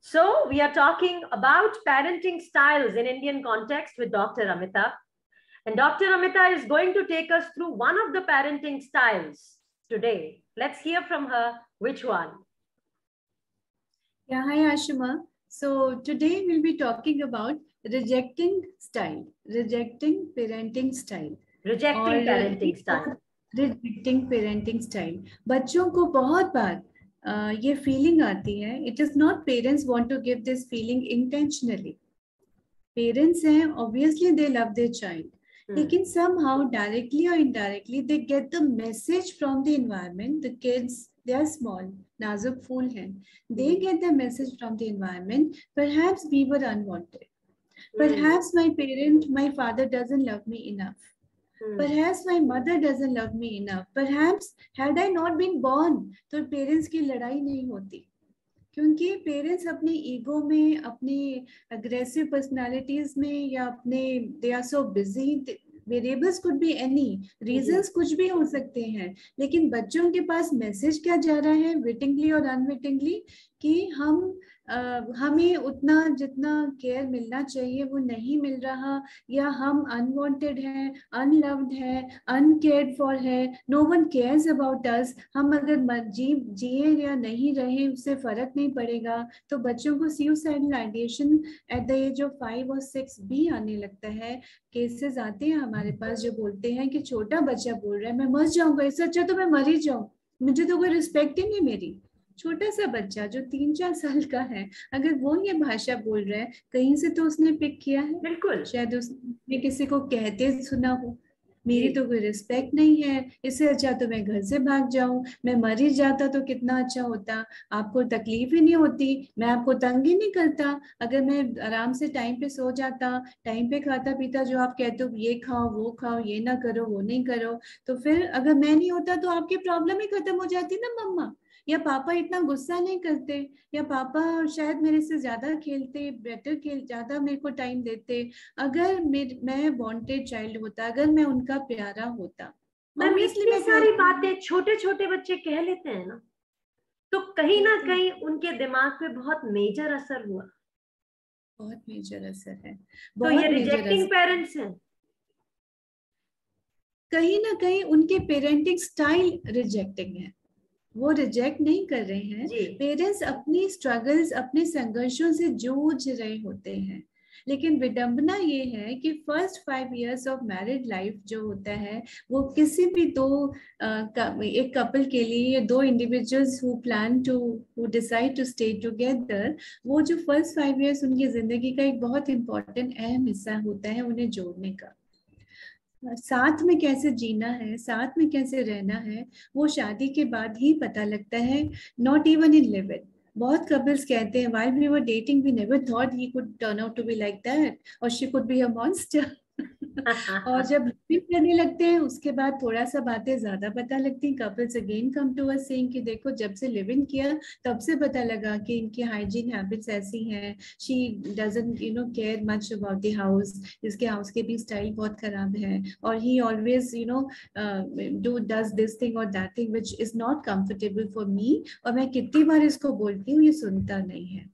So we are talking about parenting styles in Indian context with Dr. Amita. And Dr. Amita is going to take us through one of the parenting styles today. Let's hear from her which one. Yeah, hi Ashima. So today we'll be talking about rejecting parenting style. Rejecting parenting style. Rejecting parenting style. बच्चों को बहुत बार ये feeling आती है. It is not parents want to give this feeling intentionally. Parents हैं, obviously they love their child. लेकिन somehow directly or indirectly they get the message from the environment. The kids, they are small, नाजुक फूल हैं. They get the message from the environment. Perhaps we were unwanted. Perhaps my father doesn't love me enough. Perhaps my mother doesn't love me enough. Perhaps had I not been born, तो parents की लड़ाई नहीं होती. क्योंकि parents अपने ego में, अपनी aggressive personalities में या अपने they are so busy, variables could be any, reasons कुछ भी हो सकते हैं, लेकिन बच्चों के पास मैसेज क्या जा रहा है विटिंगली और अनविटिंगली कि हमें उतना जितना केयर मिलना चाहिए वो नहीं मिल रहा, या हम अनवांटेड हैं, अनलव्ड हैं, अनकेयर्ड फॉर है, no one cares about us. हम अगर जिए या नहीं रहे उससे फर्क नहीं पड़ेगा. तो बच्चों को suicidal ideation at the age of 5 और 6 भी आने लगता है. केसेस आते हैं हमारे पास जो बोलते हैं कि छोटा बच्चा बोल रहा है मैं मर जाऊंगा, इससे अच्छा तो मैं मर ही जाऊं, मुझे तो कोई रिस्पेक्ट ही नहीं मेरी. छोटा सा बच्चा जो 3-4 साल का है, अगर वो ये भाषा बोल रहा है, कहीं से तो उसने पिक किया है. बिल्कुल. शायद उसने किसी को कहते सुना हो, मेरी तो कोई रिस्पेक्ट नहीं है, इससे अच्छा तो मैं घर से भाग जाऊं, मैं मर ही जाता तो कितना अच्छा होता, आपको तकलीफ ही नहीं होती, मैं आपको तंग ही नहीं करता, अगर मैं आराम से टाइम पे सो जाता, टाइम पे खाता पीता, जो आप कहते हो ये खाओ वो खाओ, ये ना करो वो नहीं करो, तो फिर अगर मैं नहीं होता तो आपकी प्रॉब्लम ही खत्म हो जाती ना मम्मा. या पापा इतना गुस्सा नहीं करते, या पापा शायद मेरे से ज्यादा खेलते, ज्यादा मेरे को टाइम देते, अगर मैं वांटेड चाइल्ड होता, अगर मैं उनका प्यारा होता. मैम इतनी सारी बातें छोटे छोटे बच्चे कह लेते हैं ना, तो कहीं ना कहीं उनके दिमाग पे बहुत मेजर असर हुआ. बहुत मेजर असर है. तो ये रिजेक्टिंग पेरेंट्स हैं. कहीं ना कहीं उनके पेरेंटिंग स्टाइल रिजेक्टिंग है, वो रिजेक्ट नहीं कर रहे हैं. पेरेंट्स अपनी स्ट्रगल्स, अपने संघर्षों से जूझ रहे होते हैं, लेकिन विडंबना ये है कि first 5 years of married life जो होता है वो किसी भी एक कपल के लिए, या 2 individuals who decide to stay together, वो जो फर्स्ट 5 years उनकी जिंदगी का एक बहुत इंपॉर्टेंट अहम हिस्सा होता है उन्हें जोड़ने का. साथ में कैसे जीना है, साथ में कैसे रहना है, वो शादी के बाद ही पता लगता है, not even in live it. बहुत कपल्स कहते हैं while we were dating we never thought he could turn out to be like that or she could be a monster. और जब लिव करने लगते हैं उसके बाद थोड़ा सा बातें ज्यादा पता लगती हैं. Couples again come to us saying कि देखो जब से लिव इन किया तब से पता लगा कि इनकी हाइजीन हैबिट्स ऐसी हैं, she doesn't care much about the house, इसके हाउस के भी स्टाइल बहुत खराब है, और he always does this thing और that thing which is not comfortable for me, और मैं कितनी बार इसको बोलती हूँ ये सुनता नहीं है.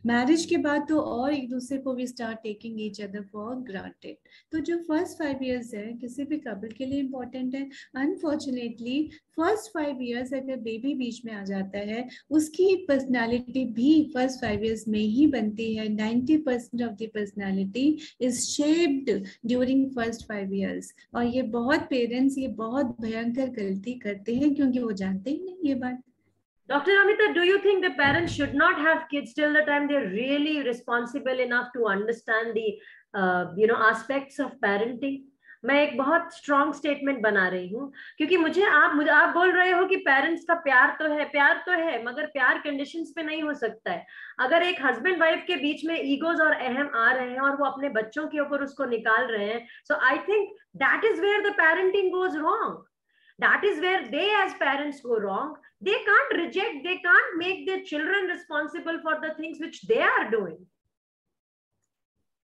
मैरिज के बाद तो और एक दूसरे को भी start taking each other for granted. तो जो फर्स्ट 5 years है किसी भी कपल के लिए इम्पोर्टेंट है. अनफॉर्चुनेटली फर्स्ट 5 years अगर बेबी बीच में आ जाता है, उसकी पर्सनालिटी भी फर्स्ट 5 years में ही बनती है. 90% of the personality is shaped during first 5 years. और ये बहुत पेरेंट्स ये बहुत भयंकर गलती करते हैं क्योंकि वो जानते ही नहीं ये बात. Dr. Amita, do you think the parents should not have kids till the time they're really responsible enough to understand the aspects of parenting? मैं एक बहुत स्ट्रॉन्ग स्टेटमेंट बना रही हूँ क्योंकि मुझे आप बोल रहे हो कि पेरेंट्स का प्यार तो है मगर प्यार कंडीशंस पे नहीं हो सकता है. अगर एक हस्बैंड वाइफ के बीच में ईगोज और अहम आ रहे हैं और वो अपने बच्चों के ऊपर उसको निकाल रहे हैं, so I think that is where the parenting goes wrong. That is where they as parents go wrong. They can't reject, they can't make their children responsible for the things which they are doing.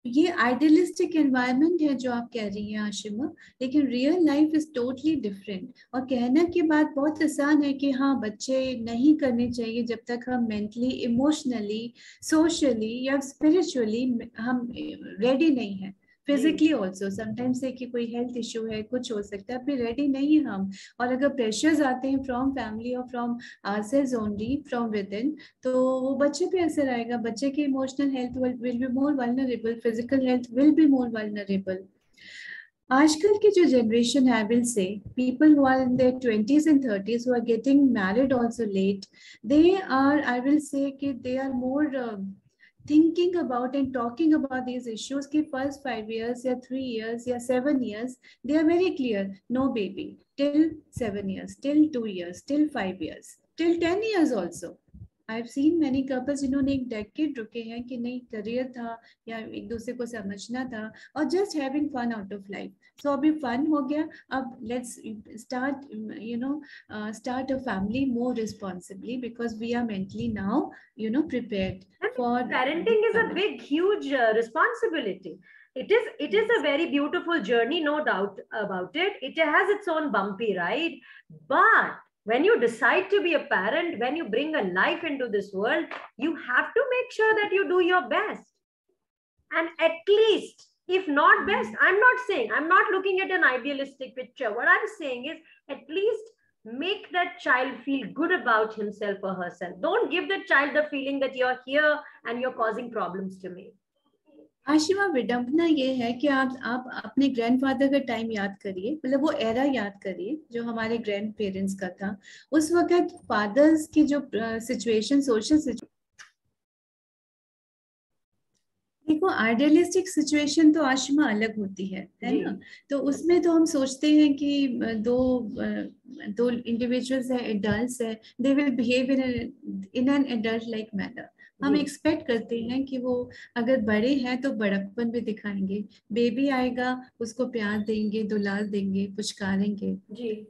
ये idealistic environment है जो आप कह रही हैं आशिमा, लेकिन real life is totally different. और कहने की बात बहुत आसान है कि हाँ बच्चे नहीं करने चाहिए जब तक हम मेंटली, इमोशनली, सोशली या स्पिरिचुअली हम रेडी नहीं है। फिजिकली ऑल्सो समटाइम्स है कि कोई हेल्थ इश्यू है, कुछ हो सकता है, अभी रेडी नहीं है हम। और अगर प्रेशर्स आते हैं फ्रॉम फैमिली और from ourselves only, from with in, तो वो बच्चे पे असर आएगा। बच्चे की emotional health will be more vulnerable, physical health will be more vulnerable. आजकल की जो जनरेशन है, will say people who are in their 20s and 30s who are getting married also late, they are, I will say कि they are more thinking about and talking about these issues कि first 5 years या 3 years या 7 years they are very clear, no baby till 7 years, till 2 years, till 5 years, till 10 years also. I've seen many couples जिन्होंने एक decade रुके हैं कि नहीं career था या एक दूसरे को समझना था और just having fun out of life. So अभी fun हो गया, अब let's start start a family more responsibly because we are mentally now prepared for parenting is a big huge responsibility. It is a very beautiful journey, no doubt about it. It has its own bumpy ride, but when you decide to be a parent, when you bring a life into this world, you have to make sure that you do your best. And at least, if not best, I'm not looking at an idealistic picture. What I'm saying is, at least make that child feel good about himself or herself. Don't give that child the feeling that you're here and you're causing problems to me. Ashima, विडंबना ये है कि आप अपने grandfather का time याद करिए, मतलब वो एरा याद करिए जो हमारे ग्रैंड पेरेंट्स का था। उस वक्त फादर्स की जो सिचुएशन, सोशल सिचुएशन, देखो आइडियलिस्टिक सिचुएशन तो आशिमा अलग होती है ना। तो उसमें तो हम सोचते हैं कि दो इंडिविजुअल्स है, एडल्ट्स है, they will behave in an adult like manner. हम एक्सपेक्ट करते हैं कि वो अगर बड़े हैं तो बड़प्पन भी दिखाएंगे, बेबी आएगा उसको प्यार देंगे, दुलार देंगे, पुचकारेंगे।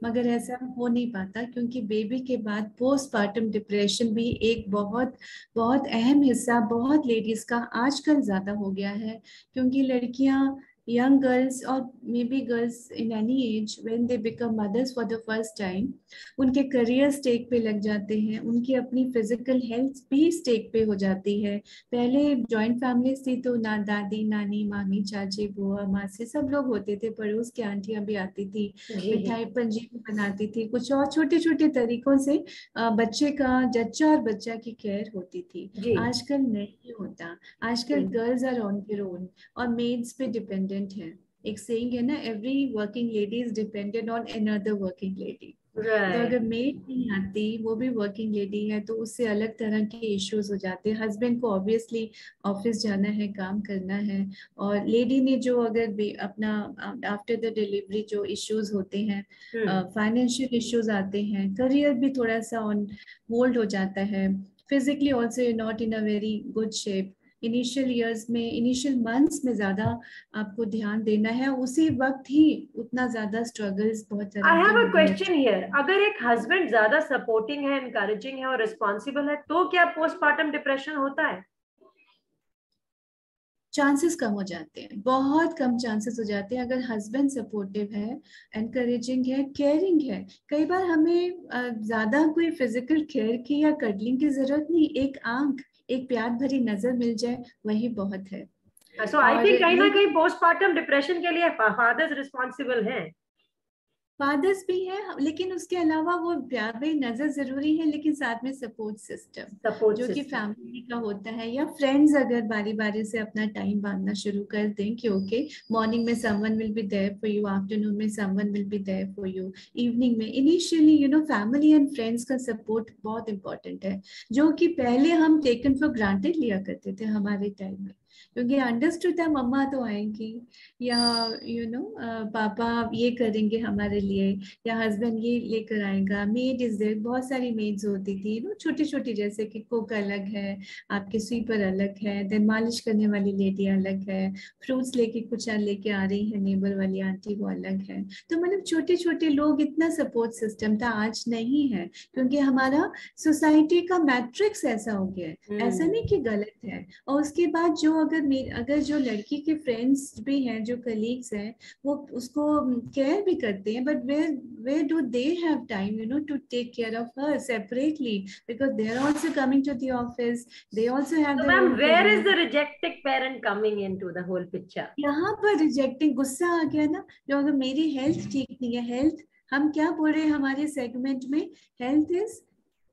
मगर ऐसा हो नहीं पाता क्योंकि बेबी के बाद पोस्टपार्टम डिप्रेशन भी एक बहुत बहुत अहम हिस्सा बहुत लेडीज का आजकल ज्यादा हो गया है। क्योंकि लड़कियां, young girls or maybe girls in any age when they become mothers for the first time, उनके करियर स्टेक पे लग जाते हैं, उनकी अपनी फिजिकल हेल्थ भी स्टेक पे हो जाती है। पहले जॉइंट फैमिलीज थी तो ना दादी, नानी, मामी, चाची, बुआ, मासी सब लोग होते थे, पड़ोस की आंटियां भी आती थी, मिठाई पंजी भी बनाती थी, कुछ और छोटे छोटे तरीकों से बच्चे का, जच्चा और बच्चा की केयर होती थी। आजकल नहीं होता। आजकल girls are on their own और मेड्स पे डिपेंडेंट है। एक सेइंग है ना, every working lady is dependent on another working lady. तो अगर मेड नहीं आती, वो भी वर्किंग लेडी है, तो उससे अलग तरह के इश्यूज हो जाते हैं। हस्बैंड को ऑब्वियसली ऑफिस जाना है, काम करना है, और लेडी ने जो अगर अपना आफ्टर द डिलीवरी जो इश्यूज होते हैं, फाइनेंशियल इश्यूज आते हैं, करियर भी थोड़ा सा ऑन होल्ड हो जाता है, physically also you not in a very good shape. Initial years में, इनिशियल मंथ्स में ज्यादा आपको ध्यान देना है, उसी वक्त ही उतना ज्यादा स्ट्रगल्स बहुत I have a question here. अगर एक हस्बैंड ज्यादा सपोर्टिंग है, एनकरेजिंग है और रिस्पॉन्सिबल है, तो क्या पोस्टपार्टम डिप्रेशन होता है? चांसेस कम हो जाते हैं, बहुत कम चांसेस हो जाते हैं अगर हस्बैंड सपोर्टिव है, एनकरेजिंग है, केयरिंग है। कई बार हमें ज्यादा कोई फिजिकल केयर की या कडलिंग की जरूरत नहीं, एक आंख, एक प्यार भरी नजर मिल जाए, वही बहुत है। So I think कहीं ना कहीं पोस्टपार्टम डिप्रेशन के लिए फादर्स रिस्पॉन्सिबल हैं। फादर्स भी है, लेकिन उसके अलावा वो प्यार भरी नजर जरूरी है, लेकिन साथ में सपोर्ट सिस्टम जो कि फैमिली का होता है, या फ्रेंड्स अगर बारी बारी से अपना टाइम बांधना शुरू कर दें कि ओके मॉर्निंग में someone will be there for you, afternoon में someone will be there for you, evening में। इनिशियली फैमिली एंड फ्रेंड्स का सपोर्ट बहुत इंपॉर्टेंट है, जो कि पहले हम टेकन फॉर ग्रांटेड लिया करते थे हमारे टाइम में, क्योंकि अंडरस्टूड था मम्मा तो आएंगी, या पापा ये करेंगे हमारे लिए, या हस्बैंड ये लेकर आएगा, मेड इज देयर, बहुत सारी मेड्स होती थी छोटी छोटी, जैसे कि कुक अलग है, आपके स्वीपर अलग है, देन मालिश करने वाली लेडी अलग है, फ्रूट्स लेके कुछ लेके आ रही है नेबर वाली आंटी, वो अलग है। तो मतलब छोटे छोटे लोग, इतना सपोर्ट सिस्टम था, आज नहीं है, क्योंकि हमारा सोसाइटी का मैट्रिक्स ऐसा हो गया है। ऐसा नहीं कि गलत है। और उसके बाद जो अगर जो लड़की के फ्रेंड्स भी हैं, जो कलीग्स हैं, वो उसको केयर भी करते हैं, but where do they have time, you know, to take care of her separately, because they are also coming to the office, they also have so their ma'am, own where career. is the rejecting parent coming into the whole picture? यहाँ पर rejecting गुस्सा आ गया ना, जो अगर मेरी health ठीक नहीं है, हेल्थ हम क्या बोल रहे हैं हमारे सेगमेंट में, health is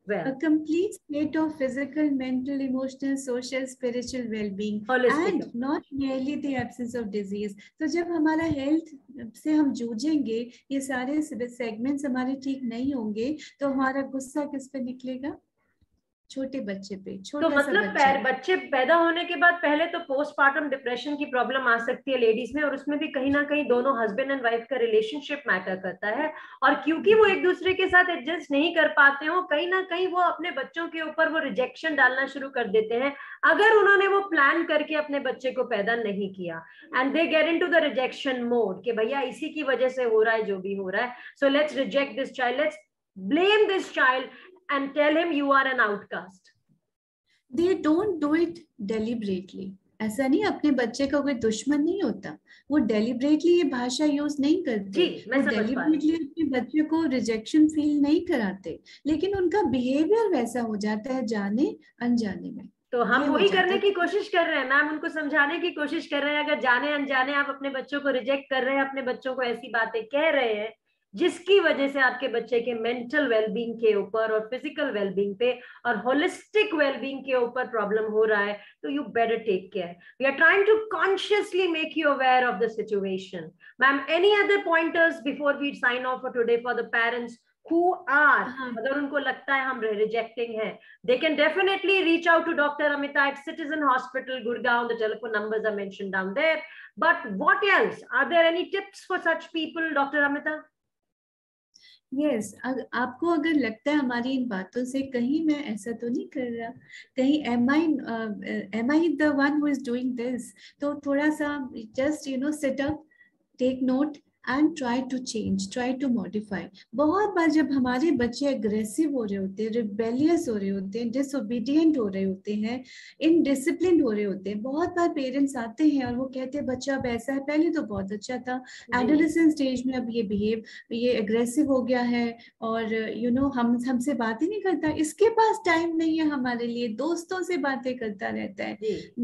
a complete state of physical, mental, emotional, social, spiritual well-being, and not merely the absence of disease. तो जब हमारा हेल्थ से हम जूझेंगे, ये सारे सेगमेंट्स हमारे ठीक नहीं होंगे, तो हमारा गुस्सा किस पे निकलेगा? छोटे बच्चे पे, छोटा तो मतलब बच्चे पैदा होने के बाद पहले तो पोस्टमार्टम डिप्रेशन की प्रॉब्लम आ सकती है लेडीज में, और उसमें भी कहीं ना कहीं दोनों हस्बैंड एंड वाइफ का रिलेशनशिप मैटर करता है, और क्योंकि वो एक दूसरे के साथ एडजस्ट नहीं कर पाते हो, कहीं ना कहीं वो अपने बच्चों के ऊपर वो रिजेक्शन डालना शुरू कर देते हैं, अगर उन्होंने वो प्लान करके अपने बच्चे को पैदा नहीं किया, and they get into the rejection mode कि भैया इसी की वजह से हो रहा है जो भी हो रहा है, so let's reject this child, let's blame this child and tell him you are an outcast. They don't do it deliberately. ऐसा नहीं, अपने बच्चे का कोई दुश्मन नहीं होता, वो डेलिबरेटली ये भाषा यूज नहीं करते, वो डेलिबरेटली अपने बच्चे को रिजेक्शन फील नहीं कराते, लेकिन उनका बिहेवियर वैसा हो जाता है जाने अनजाने में। तो हम वही करने की कोशिश कर रहे हैं मैम, उनको समझाने की कोशिश कर रहे हैं, अगर जाने अनजाने आप अपने बच्चों को रिजेक्ट कर रहे हैं, अपने बच्चों को ऐसी बातें कह रहे हैं जिसकी वजह से आपके बच्चे के मेंटल वेलबींग के ऊपर और फिजिकल वेलबींग पे और होलिस्टिक वेलबींग के ऊपर प्रॉब्लम हो रहा है, तो you better take care. We are trying to consciously make you aware of the situation. Ma'am, any other pointers before we sign off for today for the parents who are, अगर उनको लगता है हम rejecting है, they can definitely reach out to Dr. Amita at Citizen Hospital, Gurgaon. The telephone numbers are mentioned down there. But what else? Are there any tips for such people, Dr. Amita? Yes, आपको अगर लगता है हमारी इन बातों से कहीं मैं ऐसा तो नहीं कर रहा, कहीं am I the one who is doing this, तो थोड़ा सा just sit up, take note and try to change, try to modify. बहुत बार जब हमारे बच्चे अग्रेसिव हो रहे होते हैं, रिबेलियस हो रहे होते हैं, डिसोबीडियंट हो रहे होते हैं, इनडिसिप्लिन हो रहे होते हैं, बहुत बार पेरेंट्स आते हैं और वो कहते हैं बच्चा अब ऐसा है, पहले तो बहुत अच्छा था, एडोलेसेंस स्टेज में अब ये अग्रेसिव हो गया है, और हमसे बात ही नहीं करता, इसके पास टाइम नहीं है हमारे लिए, दोस्तों से बातें करता रहता है.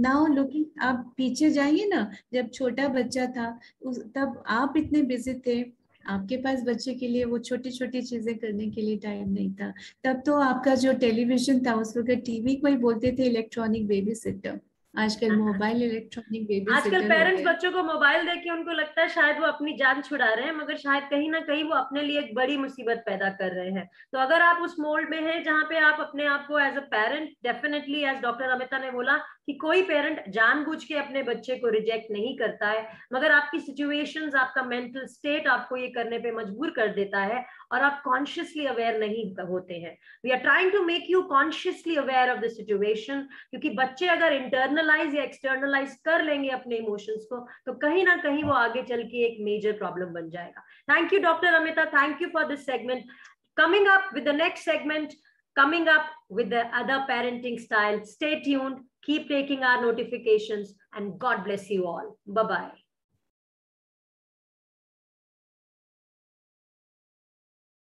नाउ लुकिंग, आप पीछे जाइए ना, जब छोटा बच्चा था तब आप इतने बिजी थे, आपके पास बच्चे के लिए वो छोटी छोटी चीजें करने के लिए टाइम नहीं था. तब तो आपका जो टेलीविजन था, उस वक्त टीवी को ही बोलते थे इलेक्ट्रॉनिक बेबी सिटर, आजकल मोबाइल इलेक्ट्रॉनिक बेबी सिटर. आजकल पेरेंट्स बच्चों को मोबाइल देके उनको लगता है शायद वो अपनी जान छुड़ा रहे हैं, मगर शायद कहीं ना कहीं वो अपने लिए एक बड़ी मुसीबत पैदा कर रहे हैं. तो अगर आप उस मोल्ड में हैं जहां पे आप अपने आप को as a parent, definitely as doctor Amita ने बोला कि कोई पेरेंट जानबूझ के अपने बच्चे को रिजेक्ट नहीं करता है, मगर आपकी सिचुएशंस, आपका मेंटल स्टेट आपको ये करने पे मजबूर कर देता है और आप कॉन्शियसली अवेयर नहीं होते हैं. We are trying to make you consciously aware of the situation, क्योंकि बच्चे अगर इंटरनलाइज या एक्सटर्नलाइज कर लेंगे अपने इमोशंस को, तो कहीं ना कहीं वो आगे चल के एक मेजर प्रॉब्लम बन जाएगा. Thank you doctor Amita, thank you for this segment. Coming up with the next segment, coming up with the other parenting style. Stay tuned, keep taking our notifications, and God bless you all. Bye-bye.